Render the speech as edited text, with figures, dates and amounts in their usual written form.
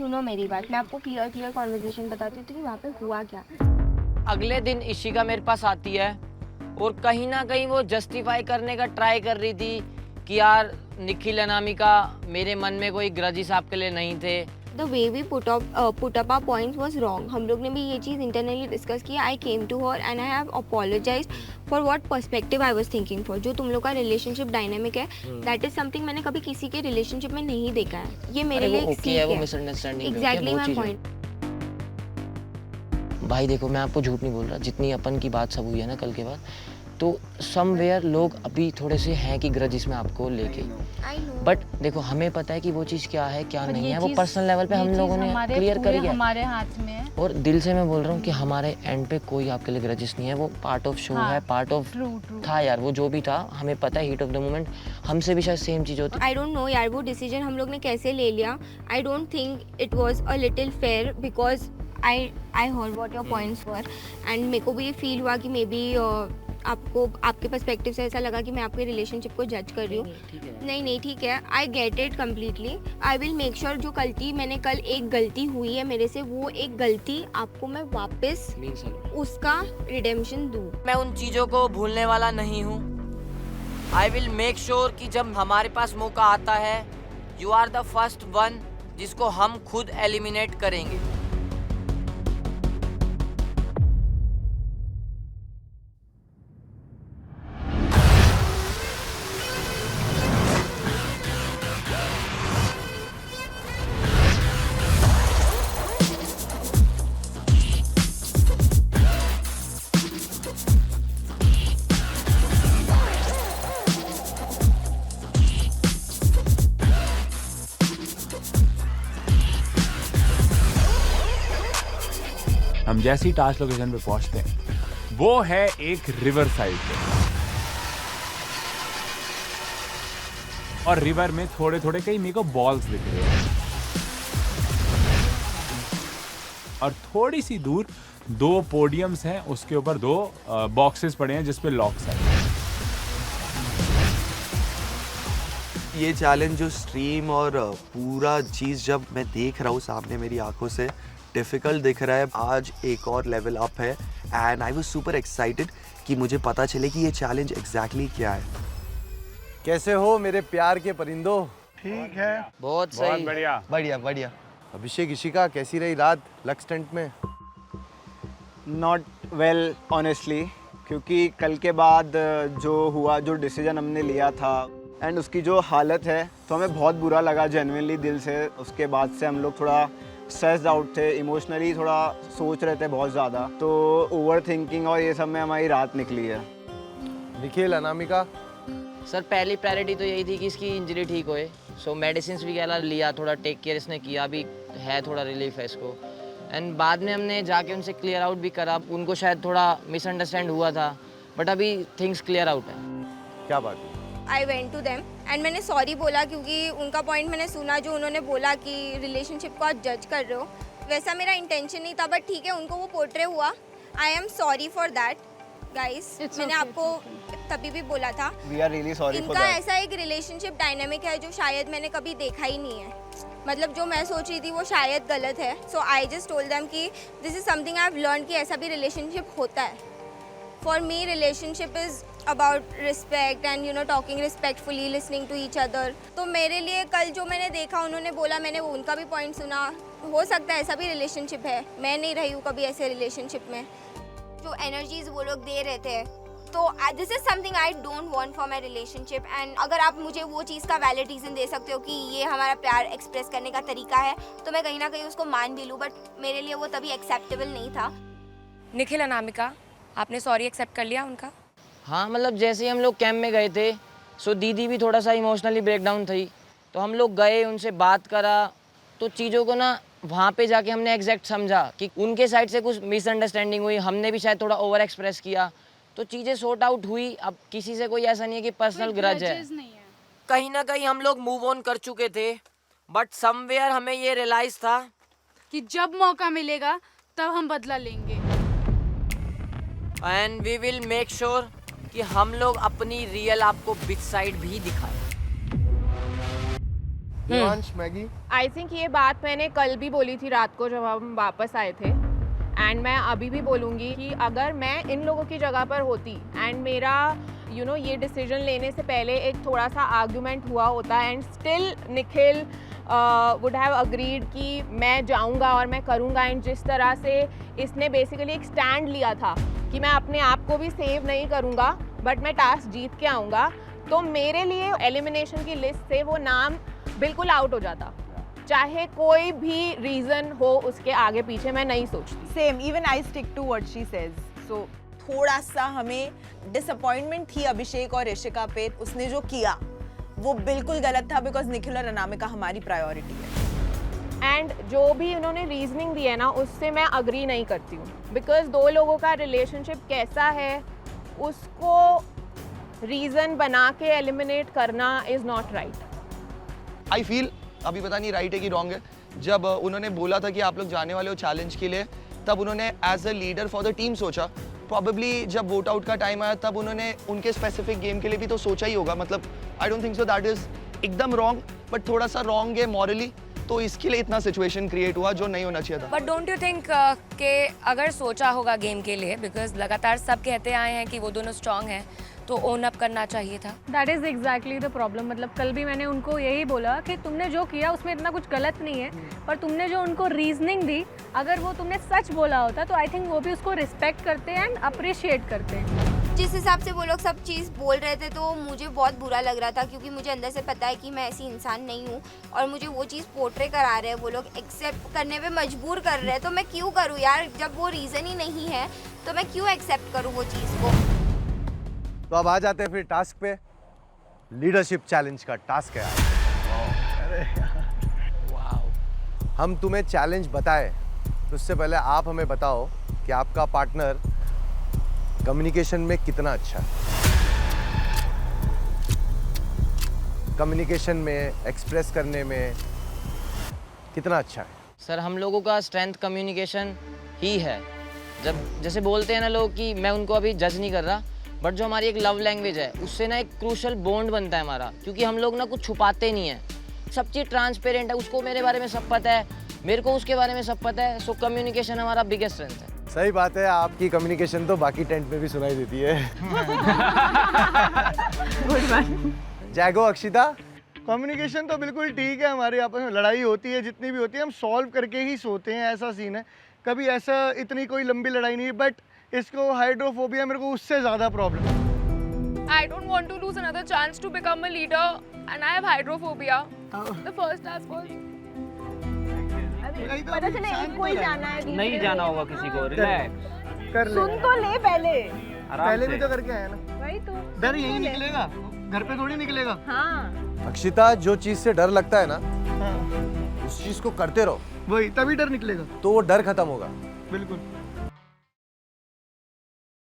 सुनो मेरी बात, मैं आपको क्लियर कॉन्वर्सेशन बताती हूँ कि वहाँ पे हुआ क्या। अगले दिन इशिका मेरे पास आती है और कहीं ना कहीं वो जस्टिफाई करने का ट्राई कर रही थी कि यार निखिल अनामिका मेरे मन में कोई ग्रजेस आपके लिए नहीं थे। The way we put up our points was wrong. हम लोग ने भी ये चीज़ इंटरनली डिस्कस किया। I came to her and I have apologised for what perspective I was thinking for. जो तुम लोग का रिलेशनशिप डायनामिक है, दैट इज समथिंग मैंने कभी किसी के रिलेशनशिप में नहीं देखा है। ये मेरे लिए एक सीख है। Misunderstanding exactly my point. भाई देखो, मैं आपको झूठ नहीं बोल रहा, जितनी अपन की बात सब हुई है ना कल के बाद, तो समवेयर लोग अभी थोड़े से हैं कि ग्रजेस में आपको लेके, बट देखो हमें पता है कि वो चीज़ क्या है क्या नहीं है, वो पर्सनल लेवल पे हम लोगों ने क्लियर करी है, हमारे हाथ में है। और दिल से मैं बोल रहा हूँ कि हमारे एंड पे कोई आपके लिए ग्रजेस नहीं है। वो पार्ट ऑफ शो है, पार्ट ऑफ था यार, वो जो भी था हमें पता है, हीट ऑफ द मोमेंट हमसे भी शायद सेम चीज़ होती। आई डोंट नो यार वो डिसीजन हम लोग ने कैसे ले लिया। I don't think it was a little fair because I heard what your points were and मेरे को भी ये फील हुआ कि मे बी आपको आपके पर्सपेक्टिव से ऐसा लगा कि मैं आपके रिलेशनशिप को जज कर रही हूँ। नहीं ठीक है, I get it completely. I will make sure जो मैंने कल एक गलती हुई है मेरे से, वो एक गलती आपको मैं वापस उसका रिडेम्पशन दूँ। मैं उन चीज़ों को भूलने वाला नहीं हूँ। आई विल मेक श्योर कि जब हमारे पास मौका आता है, you are the first one जिसको हम खुद एलिमिनेट करेंगे। हम जैसी टास्क लोकेशन पे पहुंचते हैं, वो है एक रिवर साइड पे, और रिवर में थोड़े थोड़े कई मेरे को बॉल्स दिख रहे हैं, और थोड़ी सी दूर 2 पोडियम्स हैं, उसके ऊपर 2 बॉक्सेस पड़े हैं जिसपे लॉक्स हैं। ये चैलेंज जो स्ट्रीम और पूरा चीज़ जब मैं देख रहा हूँ सामने मेरी आंखों से, डिफ़िकल्ट दिख रहा है। आज एक और लेवल अप है and I was super excited कि मुझे पता चले कि ये चैलेंज एग्जैक्टली क्या है। कैसे हो मेरे प्यार के परिंदों? ठीक है, बहुत सही, बहुत बढ़िया। बढ़िया बढ़िया। अभिषेक इशिका कैसी रही रात लक स्टंट में? नॉट वेल ऑनेस्टली, क्योंकि कल के बाद जो हुआ, जो डिसीजन हमने लिया था एंड उसकी जो हालत है, तो हमें बहुत बुरा लगा जेन्युइनली दिल से। उसके बाद से हम लोग थोड़ा स्ट्रेस्ड आउट थे, इमोशनली थोड़ा सोच रहे थे बहुत ज़्यादा, तो ओवर थिंकिंग और ये सब में हमारी रात निकली है। निखिल अनामिका? सर पहली प्रायोरिटी तो यही थी कि इसकी इंजरी ठीक होए, सो मेडिसिन वगैरह लिया, थोड़ा टेक केयर इसने किया, अभी है थोड़ा रिलीफ है इसको। एंड बाद में हमने जाके उनसे क्लियर आउट भी करा, उनको शायद थोड़ा मिसअंडरस्टैंड हुआ था, बट अभी थिंग्स क्लियर आउट है। क्या बात है? I went to them and मैंने सॉरी बोला, क्योंकि उनका पॉइंट मैंने सुना जो उन्होंने बोला कि रिलेशनशिप को आप जज कर रहे हो, वैसा मेरा इंटेंशन नहीं था, बट ठीक है उनको वो पोर्ट्रे हुआ। I am sorry for that guys. मैंने आपको तभी भी बोला था, we are really sorry for इनका दैट। ऐसा एक रिलेशनशिप डायनामिक है जो शायद मैंने कभी देखा ही नहीं है। मतलब जो मैं सोच रही थी वो शायद गलत है। So I just told them कि this is something I have learn कि ऐसा भी रिलेशनशिप होता है। For me relationship is about respect and talking respectfully, listening to each other. तो मेरे लिए कल जो मैंने देखा, उन्होंने बोला, मैंने उनका भी पॉइंट सुना, हो सकता है ऐसा भी रिलेशनशिप है। मैं नहीं रही हूँ कभी ऐसे रिलेशनशिप में। जो एनर्जीज वो लोग दे रहे थे, तो this is something I don't want for my relationship. And अगर आप मुझे वो चीज़ का वैलिड रीज़न दे सकते हो कि ये हमारा प्यार एक्सप्रेस करने का तरीका है, तो मैं कहीं ना कहीं उसको मान भी लूँ, बट मेरे लिए वो तभी एक्सेप्टेबल नहीं था। निखिल अनामिका, आपने सॉरी एक्सेप्ट कर लिया उनका? हाँ, मतलब जैसे ही हम लोग कैंप में गए थे, सो दीदी भी थोड़ा सा इमोशनली ब्रेकडाउन थी, तो हम लोग गए, उनसे बात करा, तो चीज़ों को ना वहाँ पे जाके हमने एग्जैक्ट समझा कि उनके साइड से कुछ मिसअंडरस्टैंडिंग हुई, हमने भी शायद थोड़ा ओवर एक्सप्रेस किया, तो चीज़ें सॉर्ट आउट हुई। अब किसी से कोई ऐसा नहीं है कि पर्सनल ग्रज है, कहीं ना कहीं हम लोग मूव ऑन कर चुके थे, बट समवेयर हमें ये रियलाइज था कि जब मौका मिलेगा तब हम बदला लेंगे, and we will make sure कि हम लोग अपनी रियल आपको बिच साइड भी दिखाएं। देवांश, मैगी। आई थिंक ये बात मैंने कल भी बोली थी रात को जब हम वापस आए थे, एंड मैं अभी भी बोलूँगी कि अगर मैं इन लोगों की जगह पर होती एंड मेरा ये डिसीजन लेने से पहले एक थोड़ा सा आर्ग्यूमेंट हुआ होता and still Nikhil would have agreed कि मैं जाऊंगा और मैं करूंगा, एंड जिस तरह से इसने बेसिकली एक स्टैंड लिया था कि मैं अपने आप को भी सेव नहीं करूंगा बट मैं टास्क जीत के आऊँगा, तो मेरे लिए एलिमिनेशन की लिस्ट से वो नाम बिल्कुल आउट हो जाता, चाहे कोई भी रीज़न हो उसके आगे पीछे, मैं नहीं सोचती। Same, even I stick to what she says. So थोड़ा सा हमें डिसअपॉइंटमेंट थी अभिषेक और ऋषिका पे, उसने जो किया वो बिल्कुल गलत था, बिकॉज निखिल और अनामिका हमारी प्रायोरिटी है। एंड जो भी उन्होंने रीजनिंग दी है ना, उससे मैं अग्री नहीं करती हूँ, बिकॉज दो लोगों का रिलेशनशिप कैसा है उसको रीज़न बना के एलिमिनेट करना is not right. I feel अभी पता नहीं राइट है कि रॉन्ग है, जब उन्होंने बोला था कि आप लोग जाने वाले हो चैलेंज के लिए, तब उन्होंने as a leader for the team सोचा। प्रॉबेबली जब वोट आउट का टाइम आया तब उन्होंने उनके स्पेसिफिक गेम के लिए भी तो सोचा ही होगा। मतलब I don't think so that is एकदम रॉन्ग, बट थोड़ा सा रॉन्ग है मॉरली, तो इसके लिए इतना सिचुएशन क्रिएट हुआ जो नहीं होना चाहिए था। बट डोंट यू थिंक कि अगर सोचा होगा गेम के लिए, बिकॉज लगातार सब कहते आए हैं कि वो दोनों स्ट्रांग हैं, तो ओन अप करना चाहिए था। That is exactly the problem. मतलब कल भी मैंने उनको यही बोला कि तुमने जो किया उसमें इतना कुछ गलत नहीं है, पर तुमने जो उनको रीजनिंग दी, अगर वो तुमने सच बोला होता तो आई थिंक वो भी उसको रिस्पेक्ट करते एंड अप्रिशिएट करते। जिस हिसाब से वो लोग सब चीज़ बोल रहे थे तो मुझे बहुत बुरा लग रहा था, क्योंकि मुझे अंदर से पता है कि मैं ऐसी इंसान नहीं हूँ और मुझे वो चीज़ पोर्ट्रे करा रहे हैं, वो लोग एक्सेप्ट करने पे मजबूर कर रहे हैं, तो मैं क्यों करूँ यार, जब वो रीज़न ही नहीं है तो मैं क्यों एक्सेप्ट करूँ वो चीज़ को। तो अब आ जाते हैं फिर टास्क पे। लीडरशिप चैलेंज का टास्क है आज। हम तुम्हें चैलेंज बताए तो उससे पहले आप हमें बताओ कि आपका पार्टनर कम्युनिकेशन में कितना अच्छा है, कम्युनिकेशन में, एक्सप्रेस करने में कितना अच्छा है। सर हम लोगों का स्ट्रेंथ कम्युनिकेशन ही है। जब जैसे बोलते हैं ना लोग कि मैं उनको अभी जज नहीं कर रहा, बट जो हमारी एक लव लैंग्वेज है उससे ना एक क्रूशल बॉन्ड बनता है हमारा, क्योंकि हम लोग ना कुछ छुपाते नहीं हैं, सब चीज़ ट्रांसपेरेंट है। उसको मेरे बारे में सब पता है, मेरे को उसके बारे में सब पता है। सो कम्युनिकेशन हमारा बिगेस्ट स्ट्रेंथ है। सही बात है, आपकी कम्युनिकेशन तो बाकी टेंट में भी सुनाई देती है। जैगो, अक्षिता। कम्युनिकेशन तो बिल्कुल ठीक है, हमारे आपस में लड़ाई होती है, जितनी भी होती है हम सॉल्व करके ही सोते हैं, ऐसा सीन है। कभी ऐसा इतनी कोई लंबी लड़ाई नहीं है, बट इसको हाइड्रोफोबिया, मेरे को उससे ज़्यादा problem. I don't want to lose another chance to become a leader and I have hydrophobia. The first task was पता चले एक कोई जाना है, नहीं जाना होगा किसी को, रिलैक्स कर ले, सुन तो ले पहले। पहले भी तो करके आया ना। वही तो डर यही निकलेगा, घर पे थोड़ी निकलेगा। हाँ, अक्षिता, जो चीज से डर लगता है ना, हाँ, उस चीज को करते रहो, वही तभी डर निकलेगा। तो वो डर खत्म होगा। बिल्कुल।